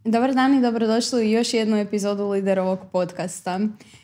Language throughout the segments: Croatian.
Dobar dan i dobrodošli u još jednu epizodu Liderovog podcasta.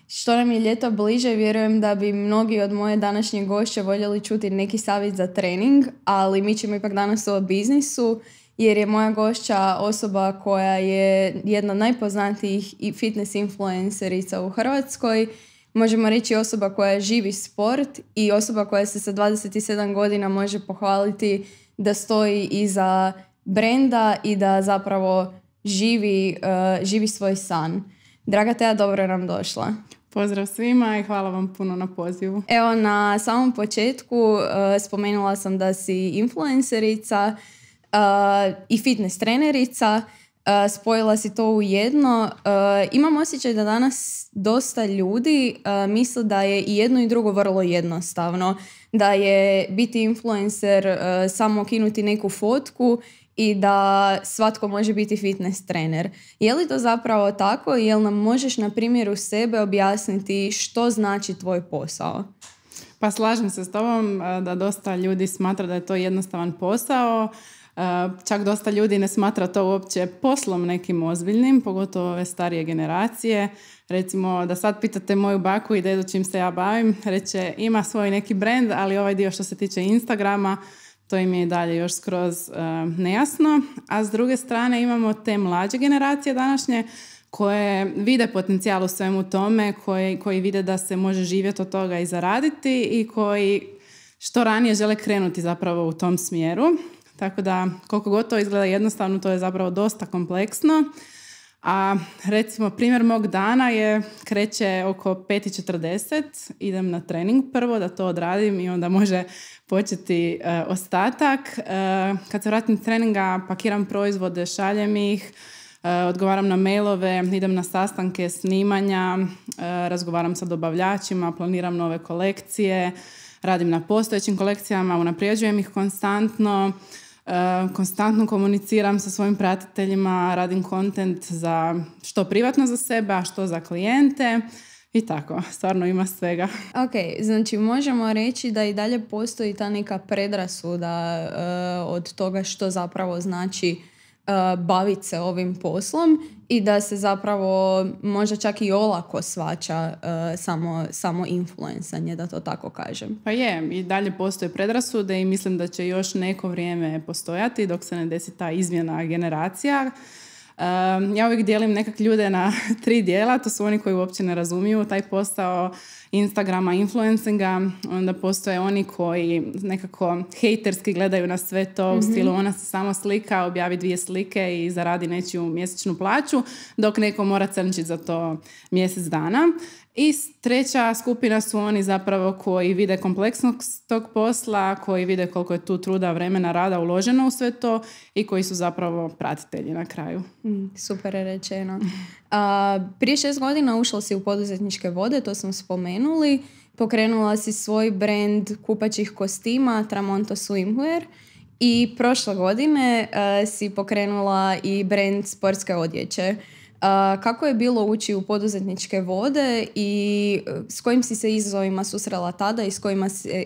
Što nam je ljeto bliže, vjerujem da bi mnogi od moje današnje gošće voljeli čuti neki savjet za trening, ali mi ćemo ipak danas o biznisu, jer je moja gošća osoba koja je jedna od najpoznatijih i fitness influencerica u Hrvatskoj. Možemo reći osoba koja živi sport i osoba koja se sa 27 godina može pohvaliti da stoji iza brenda i da zapravo živi svoj san. Draga Teja, dobro nam došla. Pozdrav svima i hvala vam puno na pozivu. Evo, na samom početku spomenula sam da si influencerica i fitness trenerica. Spojila si to u jedno. Imam osjećaj da danas dosta ljudi misle da je i jedno i drugo vrlo jednostavno. Da je biti influencer samo kinuti neku fotku i da svatko može biti fitness trener. Je li to zapravo tako? Jel nam možeš na primjeru sebe objasniti što znači tvoj posao? Pa slažem se s tobom da dosta ljudi smatra da je to jednostavan posao. Čak dosta ljudi ne smatra to uopće poslom nekim ozbiljnim, pogotovo ove starije generacije. Recimo da sad pitate moju baku i dedu čim se ja bavim, reće ima svoj neki brand, ali ovaj dio što se tiče Instagrama, to im je i dalje još skroz nejasno. A s druge strane imamo te mlađe generacije današnje koje vide potencijal u svemu tome, koji vide da se može živjeti od toga i zaraditi i koji što ranije žele krenuti zapravo u tom smjeru. Tako da koliko god to izgleda jednostavno, to je zapravo dosta kompleksno. A recimo primjer mog dana kreće oko 5:40, idem na trening prvo da to odradim i onda može početi ostatak. Kad se vratim s treninga, pakiram proizvode, šaljem ih, odgovaram na mailove, idem na sastanke, snimanja, razgovaram sa dobavljačima, planiram nove kolekcije, radim na postojećim kolekcijama, unapređujem ih konstantno komuniciram sa svojim pratiteljima, radim content za što privatno za sebe, a što za klijente i tako, stvarno ima svega. Ok, znači možemo reći da i dalje postoji ta neka predrasuda od toga što zapravo znači baviti se ovim poslom i da se zapravo možda čak i olako shvaća samo influencanje, da to tako kažem. Pa je, i dalje postoje predrasude i mislim da će još neko vrijeme postojati dok se ne desi ta izmjena generacija. Ja uvijek dijelim nekak ljude na 3 dijela, to su oni koji uopće ne razumiju taj posao Instagrama, influencinga, onda postoje oni koji nekako hejterski gledaju na sve to u stilu ona se samo slika, objavi 2 slike i zaradi nečiju mjesečnu plaću, dok neko mora crnčiti za to mjesec dana. I 3. skupina su oni zapravo koji vide kompleksnost tog posla, koji vide koliko je tu truda, vremena, rada uloženo u sve to i koji su zapravo pratitelji na kraju. Super je rečeno. Prije 6 godina ušla si u poduzetničke vode, to smo spomenuli. Pokrenula si svoj brand kupaćih kostima Tramonto Swimwear i prošle godine si pokrenula i brand sportske odjeće. Kako je bilo ući u poduzetničke vode i s kojim si se izazovima susrela tada i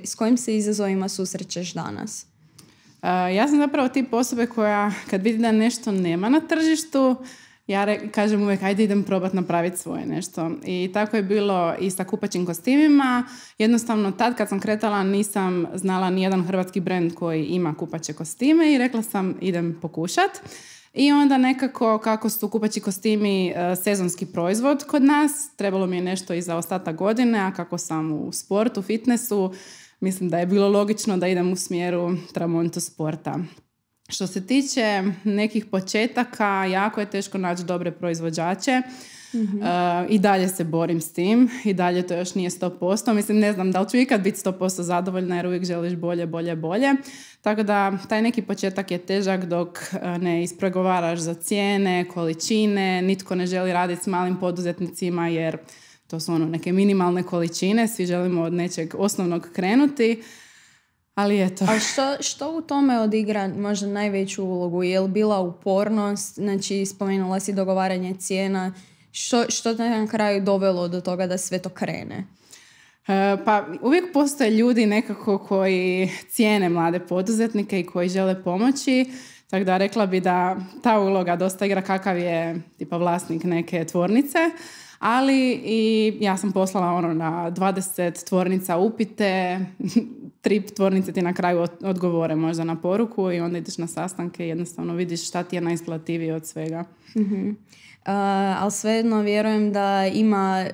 s kojim se izazovima susrećeš danas? Ja sam zapravo tip osobe koja kad vidi da nešto nema na tržištu, ja kažem uvijek ajde idem probati napraviti svoje nešto. I tako je bilo i sa kupaćim kostimima. Jednostavno tad kad sam kretala nisam znala nijedan hrvatski brand koji ima kupaće kostime i rekla sam idem pokušat. I onda nekako kako su kupaći kostimi sezonski proizvod kod nas, trebalo mi je nešto i za ostatak godine, a kako sam u sportu, fitnessu, mislim da je bilo logično da idem u smjeru Tramonto sporta. Što se tiče nekih početaka, jako je teško naći dobre proizvođače. I dalje se borim s tim i dalje to još nije 100%. Mislim, ne znam da li ću ikad biti 100% zadovoljna jer uvijek želiš bolje. Tako da taj neki početak je težak dok ne ispregovaraš za cijene, količine, nitko ne želi raditi s malim poduzetnicima jer to su neke minimalne količine, svi želimo od nečeg osnovnog krenuti. Ali eto. A što u tome odigra možda najveću ulogu? Je li bila upornost? Znači, spomenula si dogovaranje cijena. Što te na kraju dovelo do toga da sve to krene? Pa uvijek postoje ljudi nekako koji cijene mlade poduzetnike i koji žele pomoći. Tako da rekla bi da ta uloga dosta igra kakav je tipa vlasnik neke tvornice, ali i ja sam poslala na 20 tvornica upite, 3 tvornice ti na kraju odgovore možda na poruku i onda ideš na sastanke i jednostavno vidiš šta ti je najisplativije od svega. Mm-hmm. Ali svejedno vjerujem da ima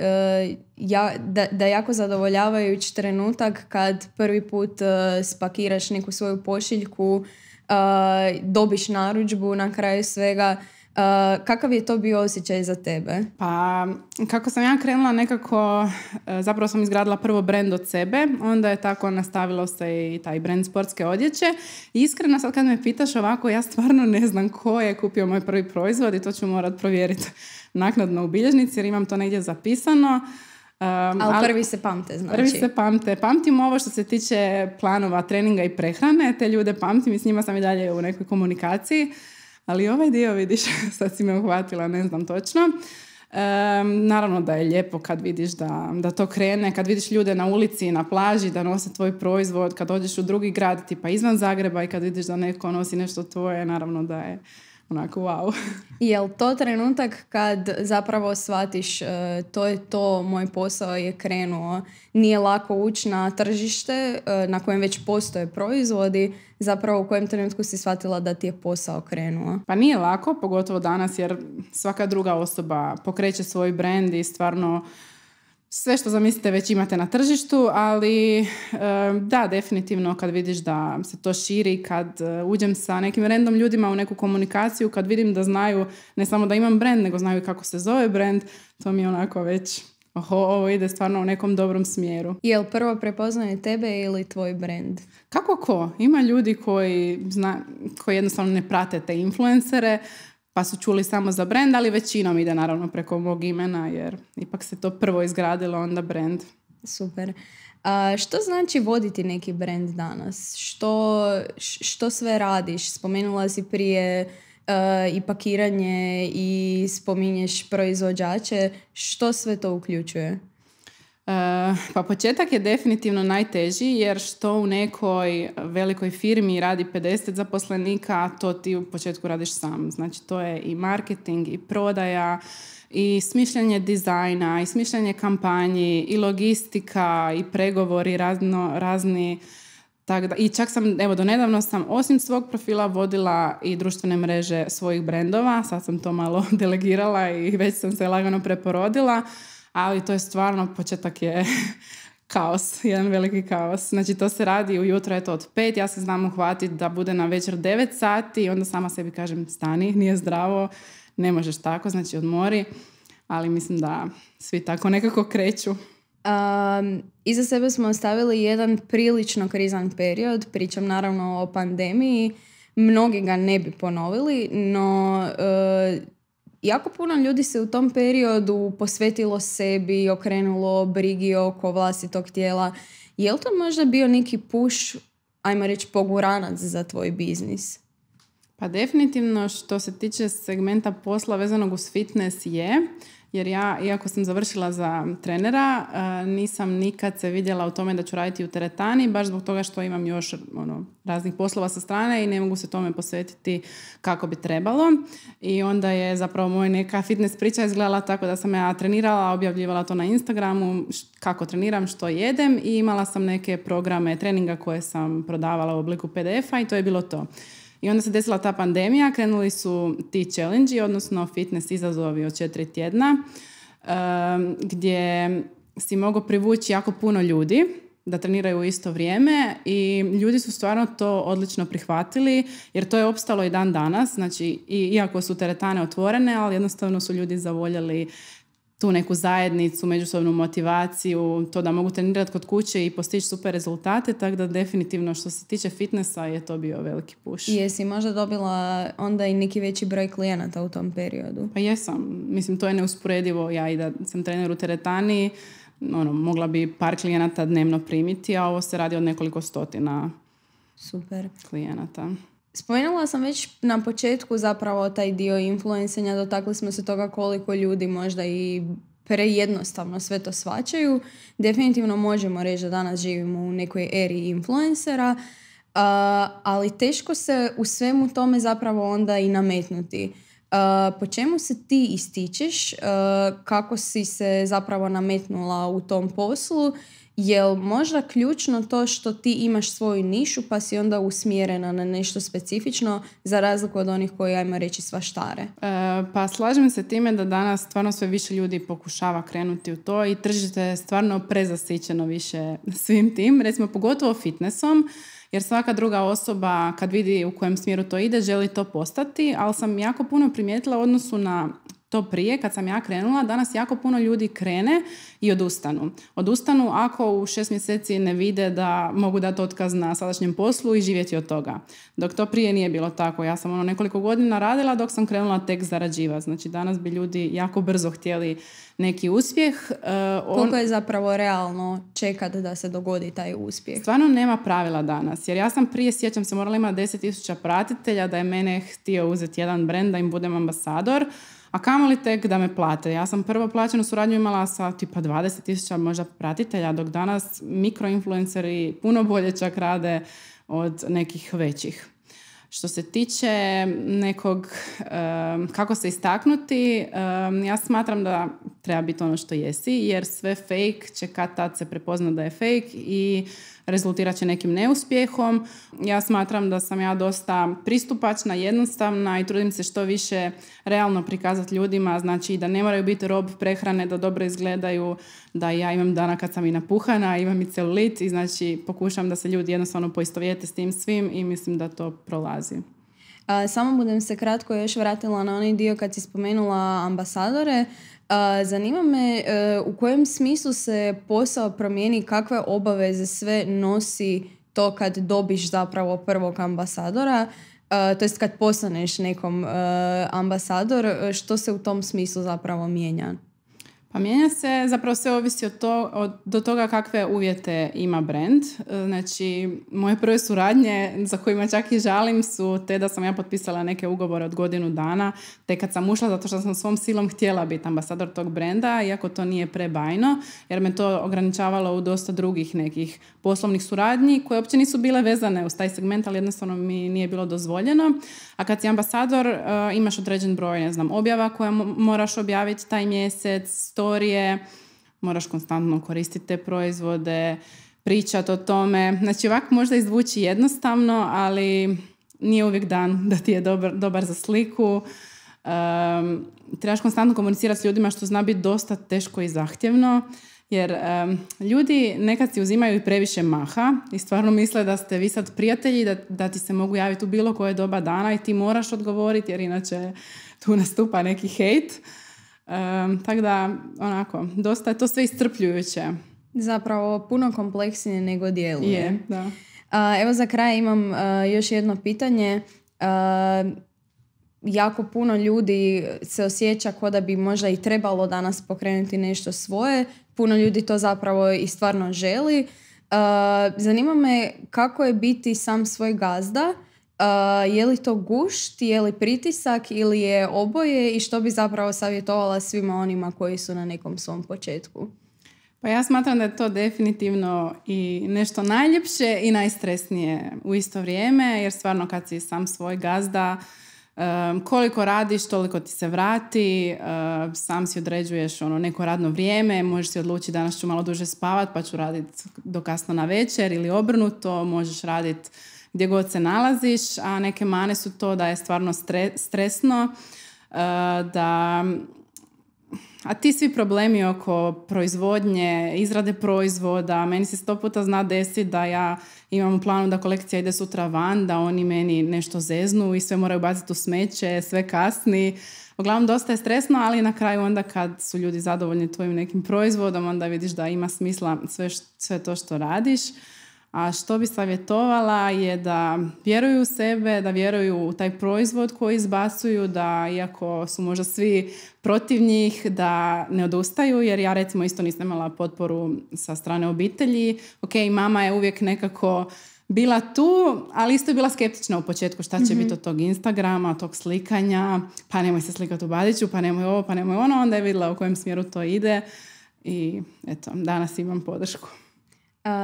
da je jako zadovoljavajući trenutak kad prvi put spakiraš neku svoju pošiljku, dobiš narudžbu na kraju svega. Kakav je to bio osjećaj za tebe? Pa, kako sam ja krenula nekako, zapravo sam izgradila prvo brand od sebe, onda je tako nastavilo se i taj brand sportske odjeće. I iskreno sad kad me pitaš ovako, ja stvarno ne znam ko je kupio moj prvi proizvod i to ću morat provjeriti naknadno u bilježnici jer imam to negdje zapisano. Ali prvi se pamte, znači. Prvi se pamte. Pamtim ovo što se tiče planova, treninga i prehrane, te ljude pamtim i s njima sam i dalje u nekoj komunikaciji. Ali ovaj dio, vidiš, sad si me uhvatila, ne znam točno. Naravno da je lijepo kad vidiš da to krene, kad vidiš ljude na ulici, na plaži, da nose tvoj proizvod, kad dođeš u drugi grad, tipa izvan Zagreba i kad vidiš da neko nosi nešto tvoje, naravno da je onako wow. Jel to trenutak kad zapravo shvatiš to je to, moj posao je krenuo, nije lako ući na tržište na kojem već postoje proizvodi, zapravo u kojem trenutku si shvatila da ti je posao krenuo? Pa nije lako, pogotovo danas jer svaka druga osoba pokreće svoj brand i stvarno sve što zamislite već imate na tržištu, ali da, definitivno kad vidiš da se to širi, kad uđem sa nekim random ljudima u neku komunikaciju, kad vidim da znaju ne samo da imam brand, nego znaju kako se zove brand, to mi je onako već ovo ide stvarno u nekom dobrom smjeru. Jel prvo prepoznaju tebe ili tvoj brand? Kako ko? Ima ljudi koji jednostavno ne prate te influencere, pa su čuli samo za brand, ali većinom ide naravno preko mog imena, jer ipak se to prvo izgradilo, onda brand. Super. Što znači voditi neki brand danas? Što sve radiš? Spomenula si prije i pakiranje i spominješ proizvođače. Što sve to uključuje? Pa početak je definitivno najteži jer što u nekoj velikoj firmi radi 50 zaposlenika, to ti u početku radiš sam. Znači to je i marketing i prodaja i smišljanje dizajna i smišljanje kampanji i logistika i pregovori razni. I čak sam, do nedavno sam osim svog profila vodila i društvene mreže svojih brendova. Sad sam to malo delegirala i već sam se lagano preporodila. Ali to je stvarno, početak je kaos, jedan veliki kaos. Znači to se radi ujutro od 5, ja se znam uhvatiti da bude na večer 9 sati i onda sama sebi kažem stani, nije zdravo, ne možeš tako, znači odmori. Ali mislim da svi tako nekako kreću. Iza sebe smo ostavili jedan prilično krizan period, pričam naravno o pandemiji, mnogi ga ne bi ponovili, no jako puno ljudi se u tom periodu posvetilo sebi, okrenulo brigi oko vlastitog tijela. Je li to možda bio neki push, ajmo reći poguranac za tvoj biznis? Pa definitivno što se tiče segmenta posla vezanog uz fitness je, jer ja, iako sam završila za trenera, nisam nikad se vidjela u tome da ću raditi u teretani, baš zbog toga što imam još raznih poslova sa strane i ne mogu se tome posvetiti kako bi trebalo. I onda je zapravo moja neka fitness priča izgledala tako da sam ja trenirala, objavljivala to na Instagramu, kako treniram, što jedem i imala sam neke programe treninga koje sam prodavala u obliku PDF-a i to je bilo to. I onda se desila ta pandemija, krenuli su ti challenge, odnosno fitness izazovi od 4 tjedna, gdje si mogao privući jako puno ljudi da treniraju u isto vrijeme i ljudi su stvarno to odlično prihvatili jer to je opstalo i dan danas, znači iako su teretane otvorene, ali jednostavno su ljudi zavoljeli tu neku zajednicu, međusobnu motivaciju, to da mogu trenirati kod kuće i postići super rezultate, tako da definitivno što se tiče fitnessa je to bio veliki push. Jesi možda dobila onda i neki veći broj klijenata u tom periodu? Pa jesam, mislim to je neusporedivo, ja i da sam trener u teretani, mogla bi par klijenata dnevno primiti, a ovo se radi od nekoliko stotina super klijenata. Spomenula sam već na početku zapravo taj dio influencinga, dotakli smo se toga koliko ljudi možda i prejednostavno sve to shvaćaju. Definitivno možemo reći da danas živimo u nekoj eri influencera. ali teško se u svemu tome zapravo onda i nametnuti. Po čemu se ti ističeš? Kako si se zapravo nametnula u tom poslu? Jel možda ključno to što ti imaš svoju nišu pa si onda usmjerena na nešto specifično za razliku od onih koji, ajmo reći, svaštare? Pa slažem se time da danas stvarno sve više ljudi pokušava krenuti u to i tržište je stvarno prezasićeno više svim tim, recimo pogotovo fitnessom, jer svaka druga osoba kad vidi u kojem smjeru to ide želi to postati, ali sam jako puno primijetila u odnosu na to prije, kad sam ja krenula, danas jako puno ljudi krene i odustanu. Odustanu ako u 6 mjeseci ne vide da mogu dati otkaz na sadašnjem poslu i živjeti od toga. Dok to prije nije bilo tako. Ja sam nekoliko godina radila dok sam krenula tek zarađivati. Znači danas bi ljudi jako brzo htjeli neki uspjeh. Koliko je zapravo realno čekati da se dogodi taj uspjeh? Stvarno nema pravila danas. Jer ja sam prije, sjećam se, morala imati 10.000 pratitelja da je mene htio uzeti jedan brend da im budem ambasador. A kamoli tek da me plate. Ja sam prvo plaćenu suradnju imala sa tipa 20.000 možda pratitelja, dok danas mikroinfluenceri puno bolje čak rade od nekih većih. Što se tiče nekog kako se istaknuti, ja smatram da treba biti ono što jesi, jer sve fake će kad tad se prepozna da je fake i rezultirat će nekim neuspjehom. Ja smatram da sam ja dosta pristupačna, jednostavna i trudim se što više realno prikazati ljudima, znači da ne moraju biti rob prehrane, da dobro izgledaju, da ja imam dana kad sam i napuhana, imam i celulit i znači pokušam da se ljudi jednostavno poistovjete s tim svim i mislim da to prolazi. Samo budem se kratko još vratila na onaj dio kad si spomenula ambasadore. Zanima me u kojem smislu se posao promijeni, kakve obaveze sve nosi to kad dobiš zapravo prvog ambasadora, to jest kad postaneš nekom ambasador, što se u tom smislu zapravo mijenja? Pa mijenja se, zapravo sve ovisi do toga kakve uvjete ima brand. Znači, moje prve suradnje za kojima čak i žalim su te da sam ja potpisala neke ugovore od godinu dana, te kad sam ušla zato što sam svom silom htjela biti ambasador tog brenda, iako to nije prebajno, jer me to ograničavalo u dosta drugih nekih poslovnih suradnji koje uopće nisu bile vezane uz taj segment, ali jednostavno mi nije bilo dozvoljeno. A kad si ambasador, imaš određen broj, ne znam, objava koje moraš objaviti taj mjesec, storije, moraš konstantno koristiti te proizvode, pričati o tome. Znači ovako možda izvući jednostavno, ali nije uvijek dan da ti je dobar za sliku. Trebaš konstantno komunicirati s ljudima što zna biti dosta teško i zahtjevno. Jer ljudi nekad si uzimaju i previše maha i stvarno misle da ste vi sad prijatelji, da ti se mogu javiti u bilo koje doba dana i ti moraš odgovoriti jer inače tu nastupa neki hejt. Tako da, onako, dosta je to sve iscrpljujuće. Zapravo puno kompleksnije nego djeluje. Je, da. Evo za kraj imam još jedno pitanje. Jako puno ljudi se osjeća kao da bi možda i trebalo danas pokrenuti nešto svoje. Puno ljudi to zapravo i stvarno želi. Zanima me kako je biti sam svoj gazda. Je li to gušt, je li pritisak ili je oboje i što bi zapravo savjetovala svima onima koji su na nekom svom početku? Pa ja smatram da je to definitivno i nešto najljepše i najstresnije u isto vrijeme, jer stvarno kad si sam svoj gazda, koliko radiš, toliko ti se vrati, sam si određuješ neko radno vrijeme, možeš si odlučiti danas ću malo duže spavati pa ću raditi do kasno na večer ili obrnuto, možeš raditi gdje god se nalaziš, a neke mane su to da je stvarno stresno, a ti svi problemi oko proizvodnje, izrade proizvoda, meni se 100 puta zna desiti da ja imam u planu da kolekcija ide sutra van, da oni meni nešto zeznu i sve moraju baciti u smeće, sve kasni. Uglavnom dosta je stresno, ali na kraju onda kad su ljudi zadovoljni tvojim nekim proizvodom, onda vidiš da ima smisla sve to što radiš. A što bi savjetovala je da vjeruju u sebe, da vjeruju u taj proizvod koji izbacuju, da iako su možda svi protiv njih, da ne odustaju, jer ja recimo isto nisam imala potporu sa strane obitelji. Ok, mama je uvijek nekako bila tu, ali isto je bila skeptična u početku šta će biti od tog Instagrama, tog slikanja, pa nemoj se slikati u Badiću, pa nemoj ovo, pa nemoj ono, onda je vidjela u kojem smjeru to ide i eto, danas imam podršku.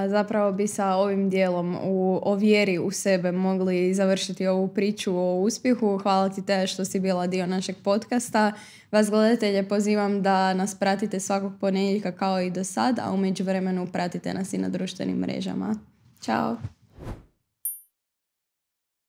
Zapravo bi sa ovim dijelom o vjeri u sebe mogli završiti ovu priču o uspjehu. Hvala ti te što si bila dio našeg podcasta. Vas gledatelje pozivam da nas pratite svakog ponedjeljka kao i do sad, a u međuvremenu pratite nas i na društvenim mrežama. Ćao!